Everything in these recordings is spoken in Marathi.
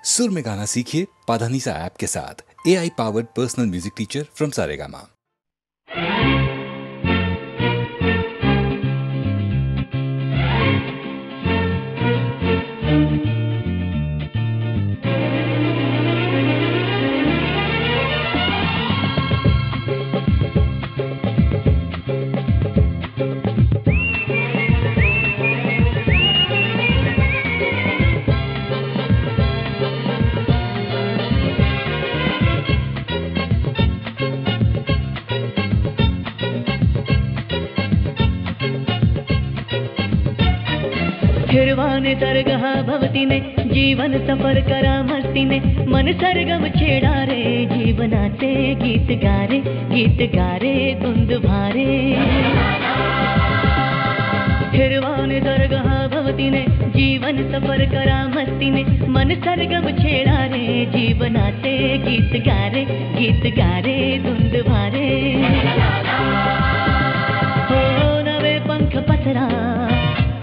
सुर में गाना सीखिए पाधानीसा ऐप के साथ। AI powered personal music teacher from Saregama. हिरवाने तरगहा भवतीने जीवन सफर करा मस्तीने मन सरगम छेड़ा रे जीवनाचे गीत गारे धुंद भारे। हिरवाने तरगहा भवतीने जीवन सफर करा मस्तीने मन सरगम छेड़ा रे जीवनाचे गीत गारे धुंद भारे। हो नवे पंख पसरा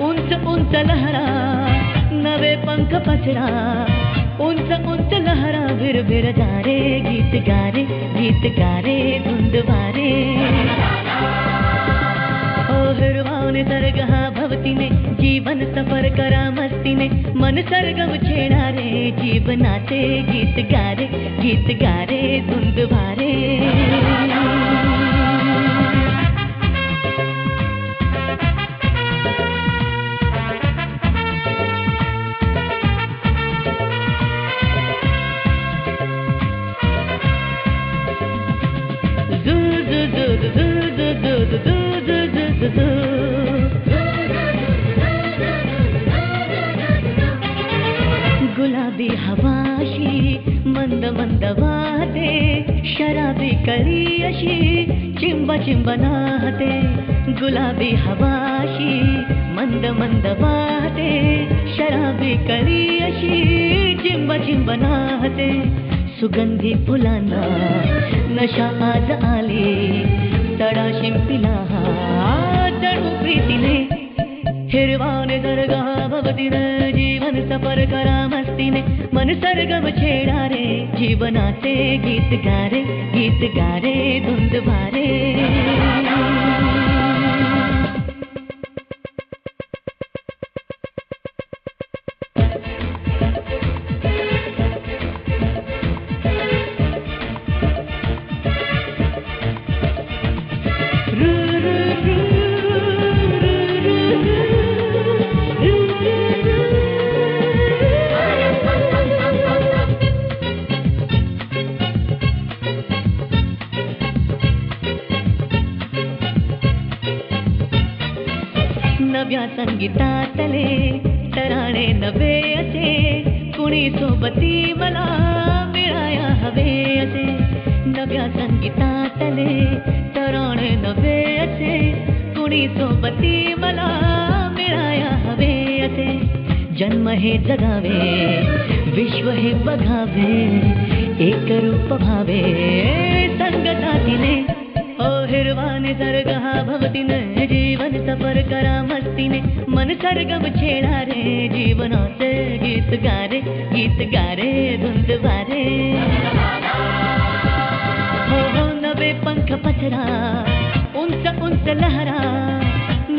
उंच लहरा नवे पंख पसरा उंच लहरा भिर जा रे गीत गारे धुंद भारे। ओ हिरवाने सरगहा भवतीने जीवन सफर करा मस्तीने मन सरगम छेड़ा रे जीवनाचे गीत गारे धुंद भारे। गुलाबी हवाशी मंद मंद वाहते शराबी कळी अशी चिंब नाहते। गुलाबी हवाशी मंद मंद वाहते शराबी कळी अशी चिंब नाहते। सुगंधी फुलांना नशा आज आली तडा शिंपिला तडू प्रीतीने। हिरवाने सरगहा भवतीने जीवन सफर करा मस्तीने मन सरगम छेड़ा रे जीवनाचे गीत गारे धुंद भारे। नव्या संगीतातले तराणे नवे असे कुणी सोबती मला मिळाया हवे असे। नव्या संगीतातले तराणे नवे असे कुणी सोबती मला मिळाया हवे असे। जन्म हे जगावे विश्व हे बघावे एक रूप भावे संगतातीने। ओ हिरवाने सरगहा भवतीने जीवन सफर करा मस्तीने मन सरगम छेड़ा रे जीवनाचे गीत गारे धुंद भारे। हो नवे पंख पसरा उंच लहरा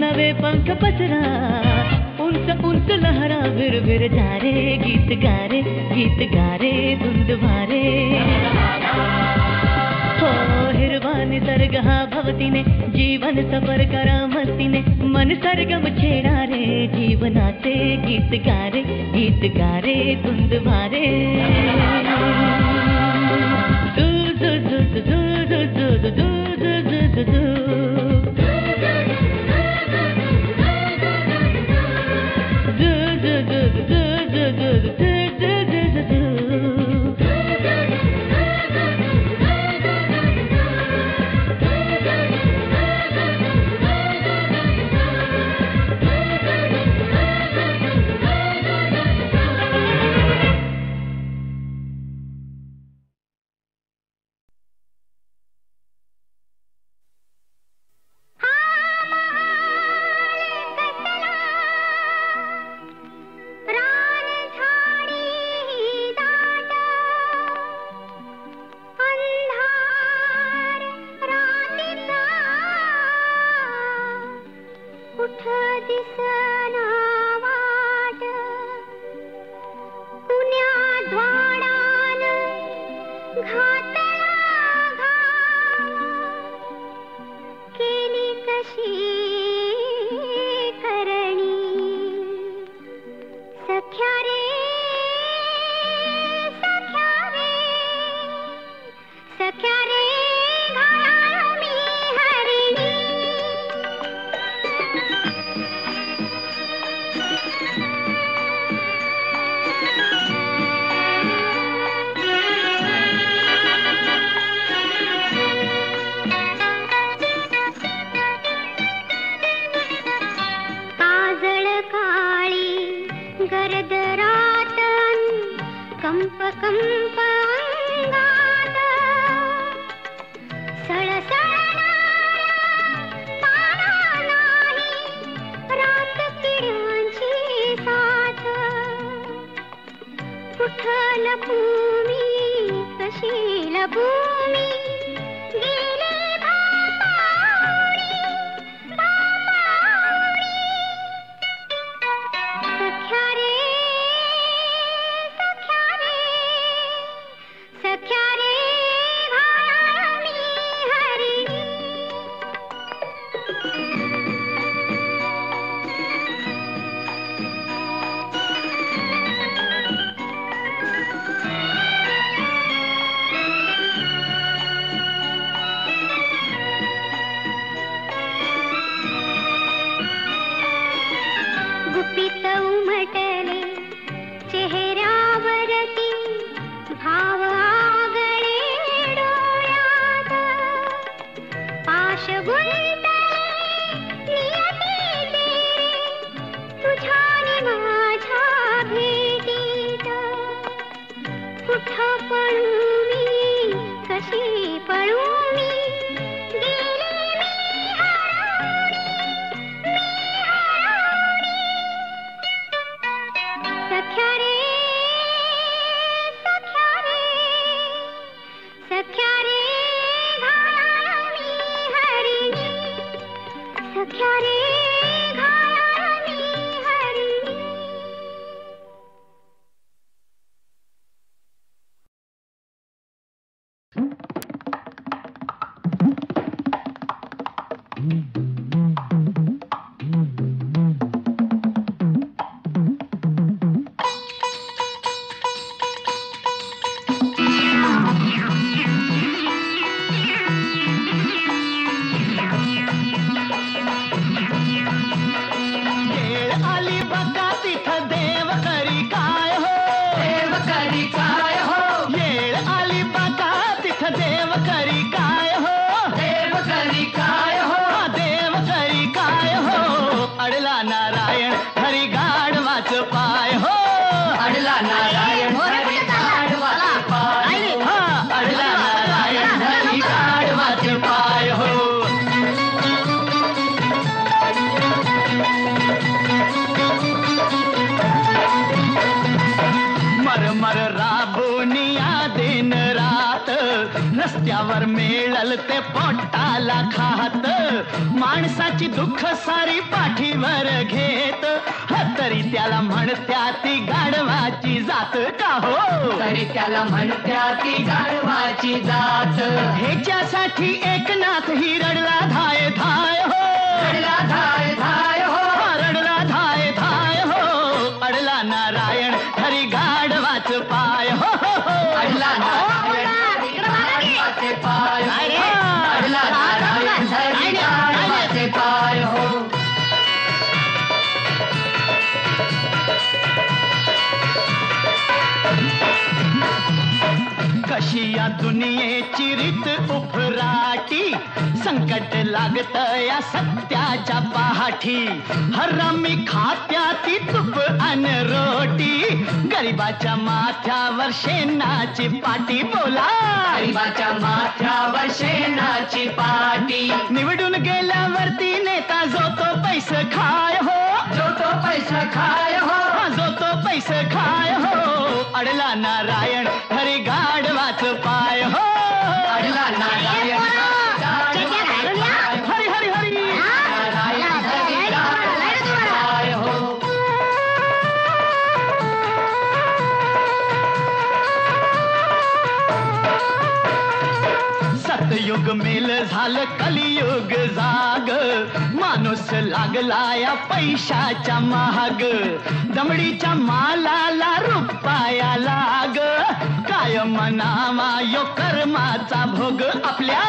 नवे पंख पसरा उंच लहरा भिर जा रे गीत गारे धुंद भारे। हो हिरवाने सरगहा भवतीने जीवन सफर करा मस्तीने मन सरगम छेड़ा रे जीवनाचे गीत गारे धुंद भारे। रस्त्यावर मेळल ते पोटाला खात, माणसाची दुःख सारी पाठीवर घेत, तरी त्याला म्हणत्या ती गाढवाची जात का हो, तरी त्याला म्हणत्या ती गाढवाची जात. ह्याच्यासाठी एकनाथ ही रडला धाय धाय हो, रडला धाय धाय हो, रडला धाय धाय हो, अडला नारायण हरी गाढवाच पाय हो, अडला नारायण हरी पाय, अडला नारायण हरी गाढवाचे पाय हो. कशी या दुनियेची रीत उफराटी, संकट लागत या सत्याच्या पाठी, हरामी खात्या ती तूप अन रोटी, गरिबाच्या माथ्यावर शेणाची पाटी, बोला गरिबाच्या माथ्यावर शेणाची पाटी, निवडून गेल्यावरती नेता जो तो पैसे खाय हो, जो तो पैसा खाय हो, जो तो पैसे खाय हो, अडला नारायण हरी गाढवाच पाय हो, अडला नारायण हरी हरी हरी नारायण हरी गाढवाचे पाय हो. सतयुग मेल झालं कलियुग जाग, माणूस लागला या पैशाच्या महाग, दमडीच्या मालाला रुपया लाग, काय म्हणावा यो कर्माचा भोग आपल्या,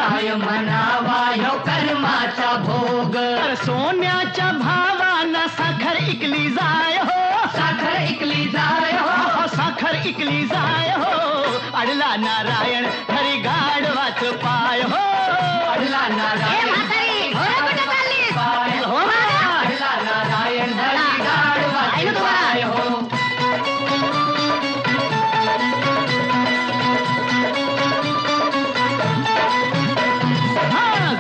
काय म्हणावा ह्यो कर्माचा भोग. तर सोन्याच्या भावानं साखर इकली जाय हो, साखर इकली जाय हो, साखर इकली जाय हो, अडला नारायण हरी गाढवाच पाय हो, अडला नारायण पाय हो, अडला नारायण हरी गाढवाचे पाय हो.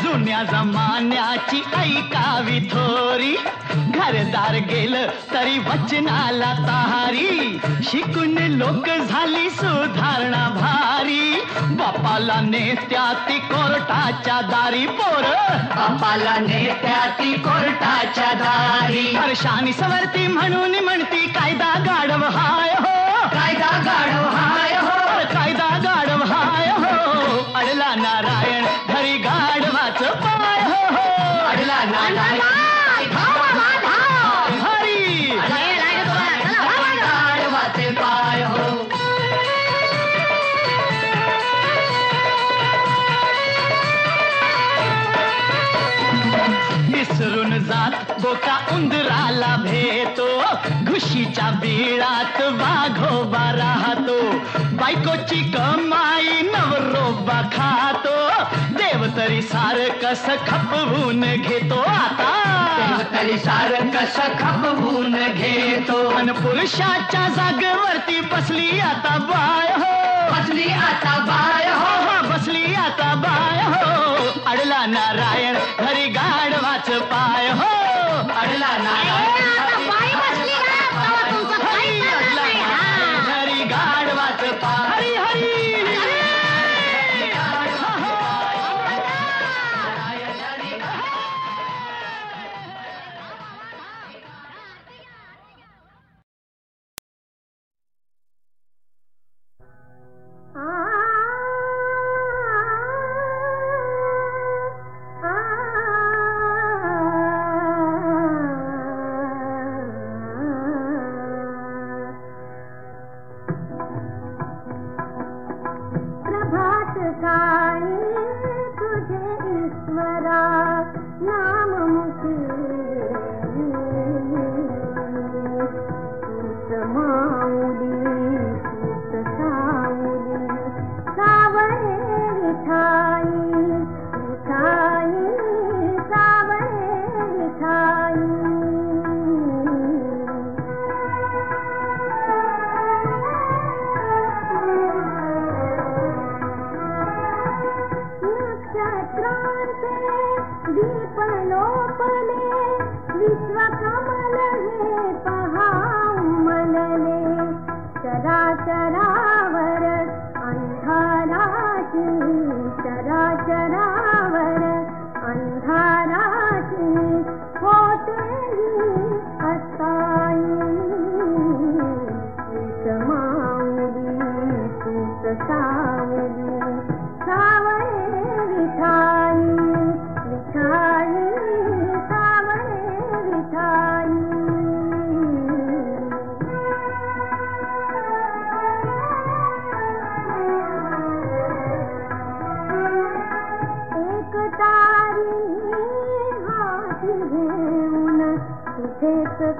जुन्या जमान्याची ऐकावी थोरी, घरदार गेलं तरी वचनाला ताहारी, शिकून लोक झाली सुधारणा भारी, बापाला नेत्या ती कोर्टाच्या दारी पोर, बापाला नेत्या ती कोर्टाच्या दारी, हर्षानी सवरती म्हणून म्हणती कायदा गाढव हाय हो, कायदा गाढव हाय हो, कायदा गाढव हाय हो, अडला नारायण हरी गाढवाच पाय हो, अडला नारायण हरी गाढवाचे पाय हो. विसरून जात बोका उंदराला भेटो, घुशीच्या बिळात वाघोबा राहतो, बायकोची कमाई नवरोबा खातो, देव तरी सार कस खपवून घेतो आता, तरी सार कस खपवून घेतो, पण पुरुषाच्या जागेवरती बसली आता बाय हो, बसली आता बाय हो, बसली आता बाय हो, अडला नारायण हरी गाढवाच पाय हो, अडला नारायण हरी गाढवाच पाय, हरी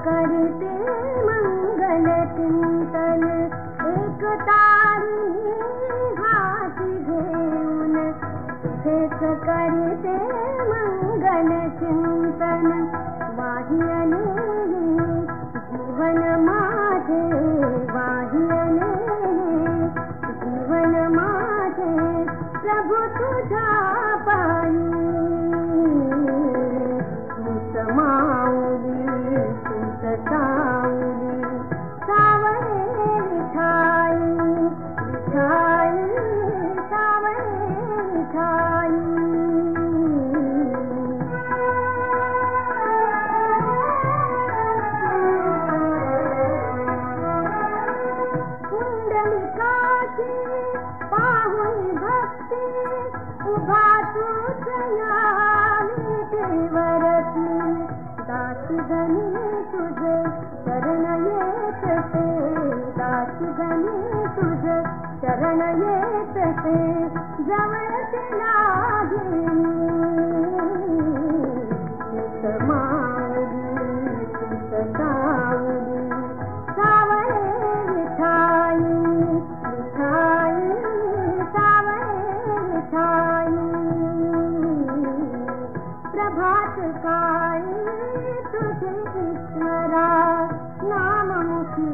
करते मंगल चिंतन, एक तारी उभा तूच यावी देवरती दासी धनी तुझे शरण येतसे दासी धनी तुझे शरण येतसे जवळ लागे माऊली सावली सावळे विठाई विठाई सावळे विठाई प्रभात काळी तुझे ईश्वरा नाममुखी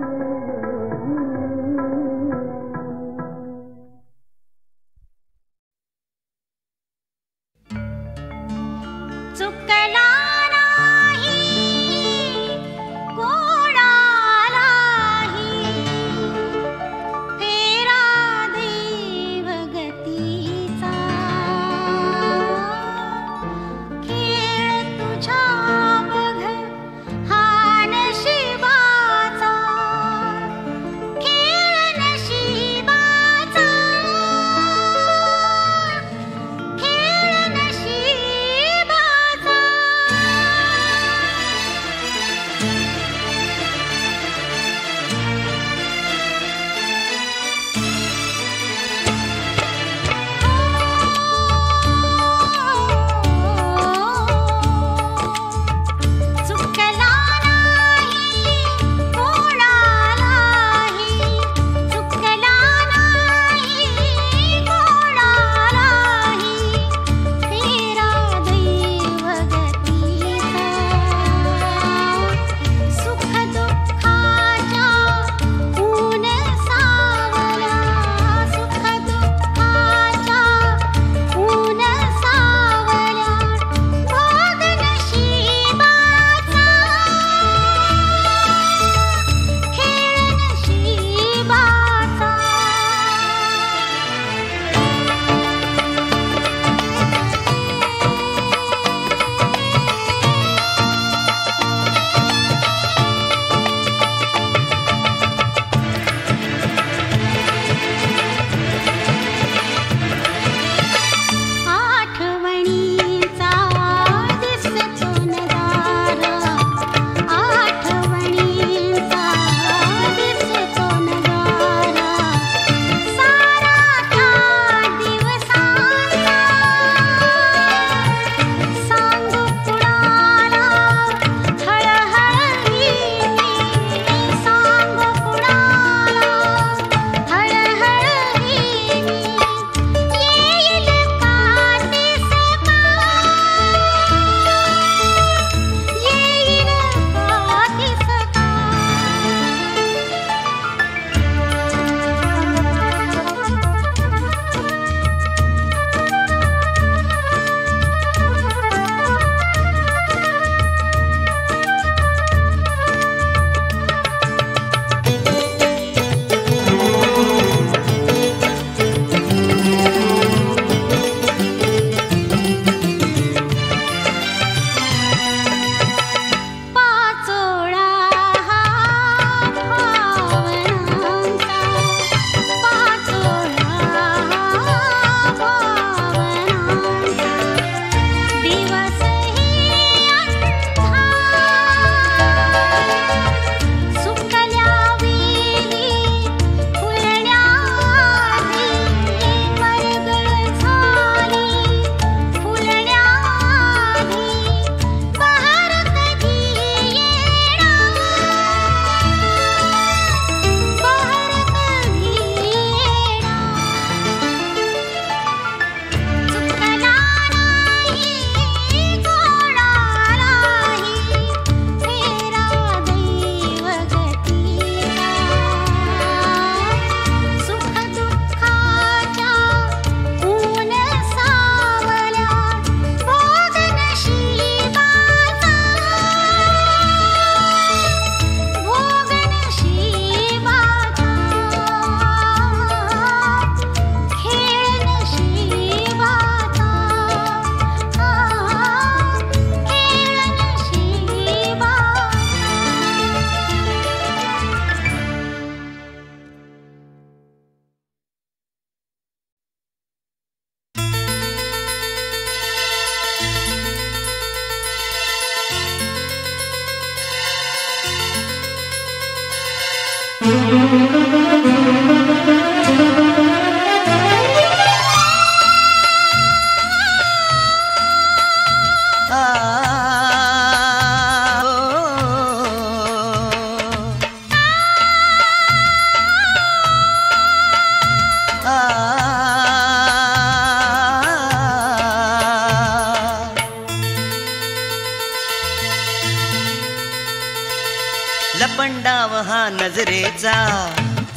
नजरेचा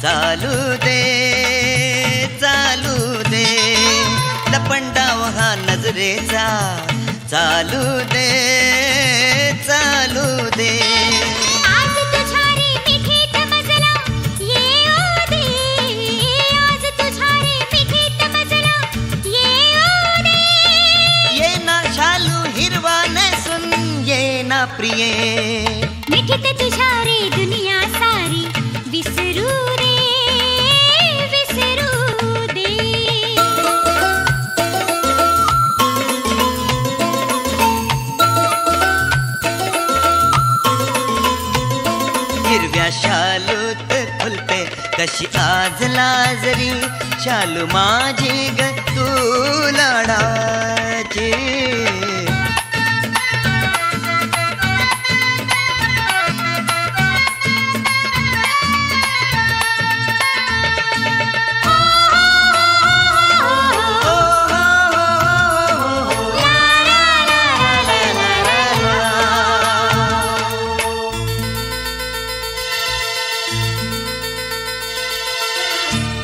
चालू दे चालू दे लपंडाव हा नजरेचा चालू दे चालू दे आज तुझ्या रे मिठीत मजला येऊ दे आज तुझ्या रे मिठीत मजला येऊ दे ये ना शालू हिरवा नेसून ये ना प्रिये मिठीत तुझ्या रे दुनिया सारी विसरू दे विसरू दे हिरव्या शालूत खुलते कशी आज लाजरी शालू माझी ग तू लाडाची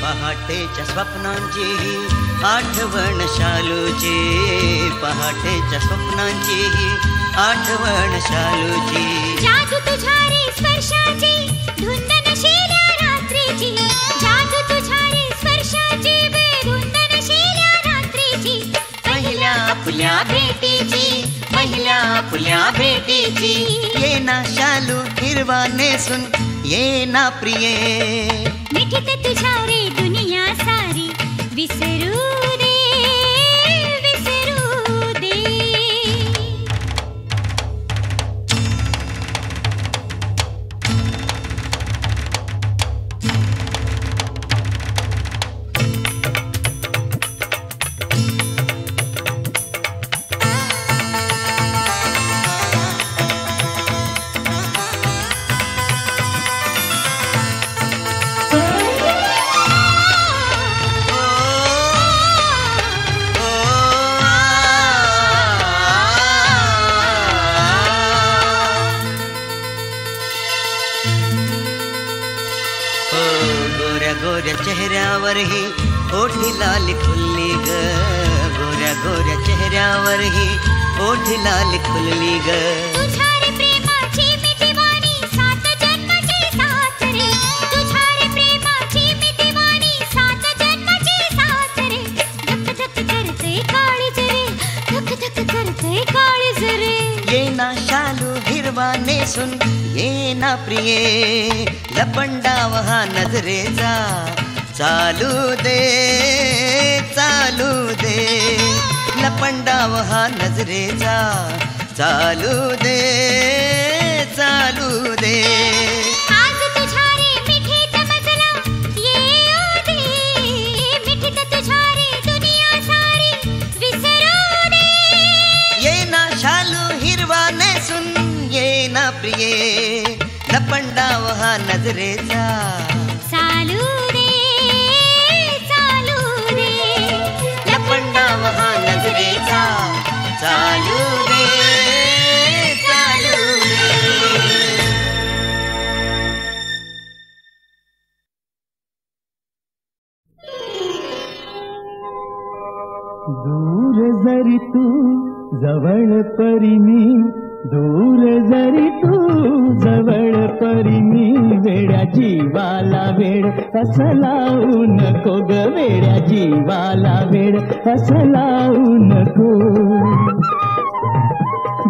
पहाटेच्या स्वप्नांची ही आठवण शालूची पहाटेच्या स्वप्नांची ही आठवण शालूची जादू तुझ्या रे स्पर्शाची धुंद नशिल्या रात्रीची जादू तुझ्या रे स्पर्शाची धुंद नशिल्या रात्रीची पहिल्या आपल्या भेटीची पहिल्या आपल्या भेटीची ये ना शालू हिरवा नेसून ये ना प्रिये मिठीत तुझ्या रे दुनिया सारी विसरू दे विसरू दे गोऱ्या गोऱ्या चेहऱ्यावर ही ओठी लाल खुलली ग गोऱ्या गोऱ्या चेहऱ्यावर ही ओठी लाल खुलली ग तुझ्या रे प्रेमाची मिठीवाणी सात जन्माची साथ रे तुझ्या रे प्रेमाची मिठीवाणी सात जन्माची साथ रे धक धक करते काळीज रे धक धक करते काळीज रे ये ना शालू हिरवा नेसून ये ना प्रिये लपंडाव हा नजरेचा चालू दे चालू दे लपंडाव हा नजरेचा चालू दे चालू दे आज तुझ्या रे मिठीत मजला येऊ दे मिठीत तुझ्या रे दुनिया सारी विसरू दे ये ना शालू हिरवा नेसून ये ना प्रिये लपंडाव हा नजरेचा चालू दे लपंडाव हा नजरेचा चालू दे चालू दे दूर जरी तू जवळ परी मी दूर जरी तू जवळ परी मी वेड्या जीवाला वेड असं लावू नको ग वेड्या जीवाला वेड असं लावू नको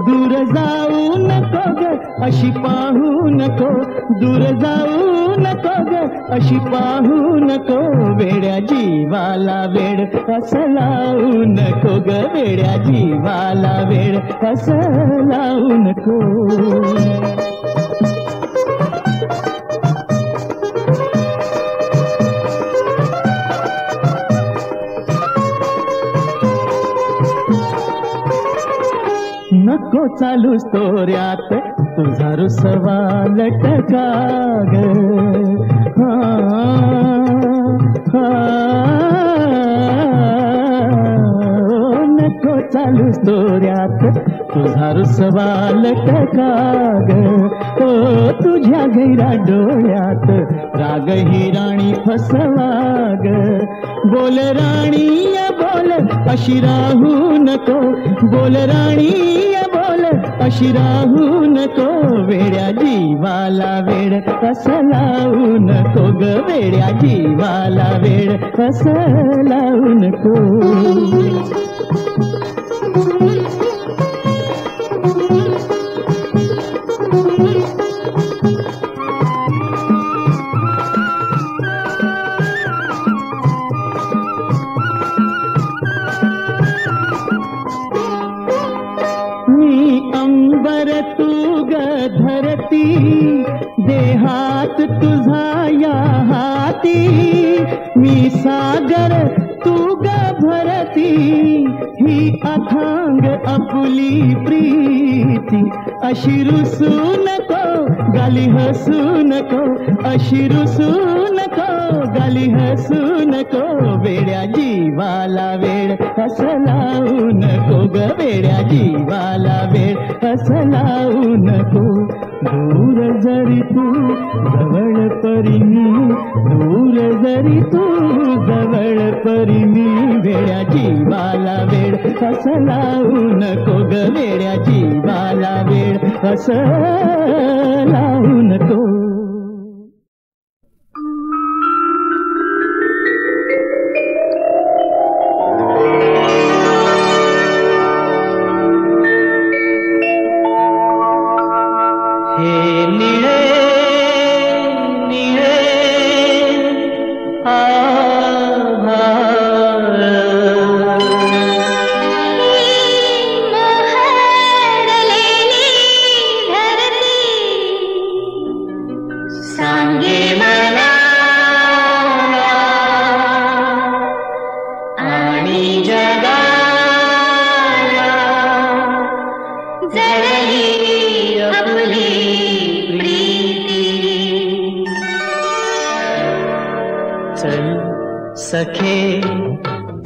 दूर जाऊ नको ग अशी पाहू नको दूर जाऊ नको ग अशी पाहू नको वेड्या जीवाला वेड असं लावू नको ग वेड्या जीवाला वेड असं लावू नको नको चालू स्तोऱ्यात तुझा रुसवा लटका ग नको चालू स्तोऱ्यात तुझा रुसवा लटका ग ओ तुझ्या गैरा डोळ्यात राग ही राणी फसवा ग बोल राणी बोल अशी राहू नको बोल राणी बोल अशी राहू नको वेड्या जीवाला वेड असं लावू नको ग वेड्या जीवाला वेड असं लावू नको धरती देहात तुझा या हाती मी सागर तू ग भरती ही अथांग आपुली प्रीती अशी रुसू नको गाली हसू नको अशी रुसू नको गाली हसू नको वेड्या जीवाला वेड असं लावू नको ग वेड्या जीवाला वेड असं लावू नको दूर जरी तू जवळ परी मी दूर जरी तू जवळ परी मी वेड्या जीवाला वेड असं लावू नको ग वेड्या जीवाला वेड असं लावू नको सखे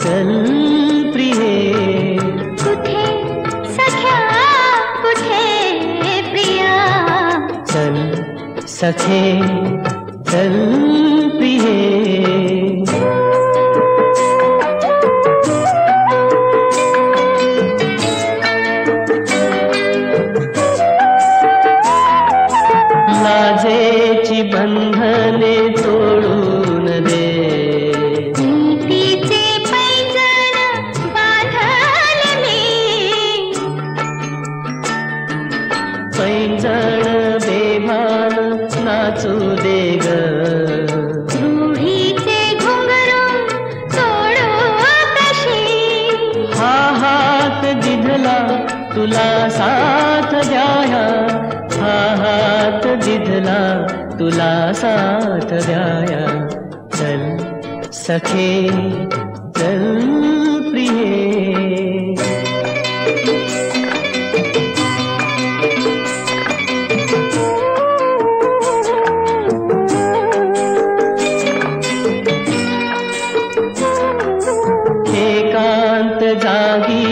चल प्रिये कुठे सख्या कुठे प्रिया चल सखे चल प्रिये लाजेची बंधने तोडून दे नाचू दे ग रूढीचे घुंगरू सोडू कशी हा हात दिधला तुला साथ द्याया हा हात दिधला तुला साथ द्याया चल सखे चल प्रिये जागी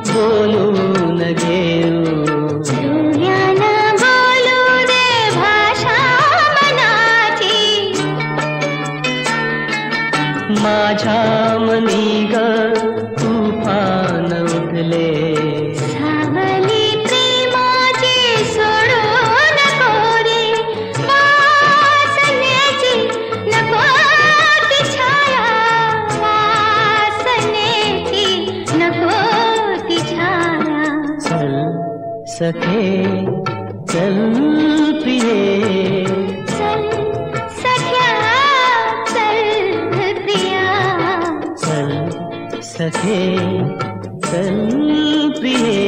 बोलून घेऊ सूर्यानं बोलू दे भाषा मनाची माझ्या मनी ग तुफान उठले सावली प्रेमाची सोडू नको रे वासनेची नको ती छाया वासनेची नको ती छाया चल सखे चल प्रिये चल सख्या चल प्रिया चल सखे चल प्रिये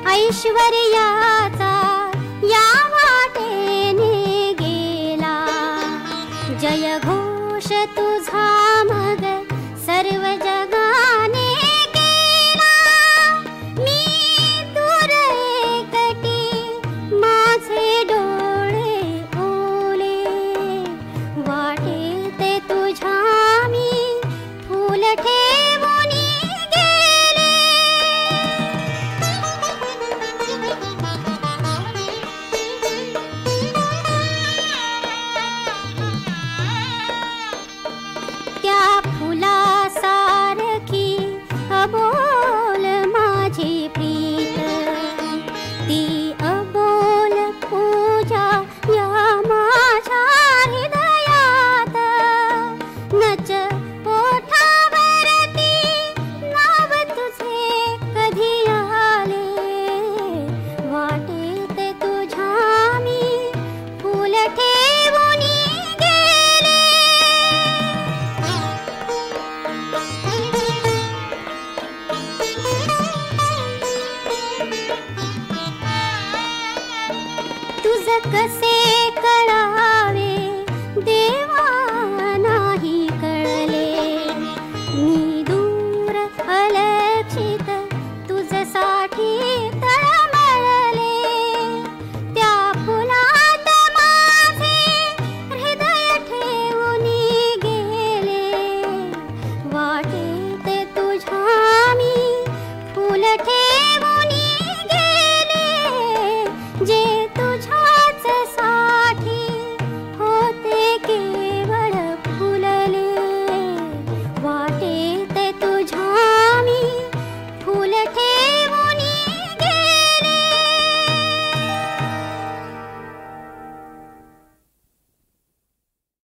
ऐश्वर्याचा या वाटेने गेला, जय घोष तुझा मग सर्व जगाने केला. मी दूर एकटी माझे डोळे ओले, वाटेत तुझ्या मी फूल ठेवून गेले. त्या फुलासारखी अबोल माझी प्रीत, ती अबोल पूजा या माझ्या हृदयात. नच पोठावरती नाव तुझे कधी आले, वाटेत तुझ्या मी फूल ठेवून गेले. तुझ कसे कळावे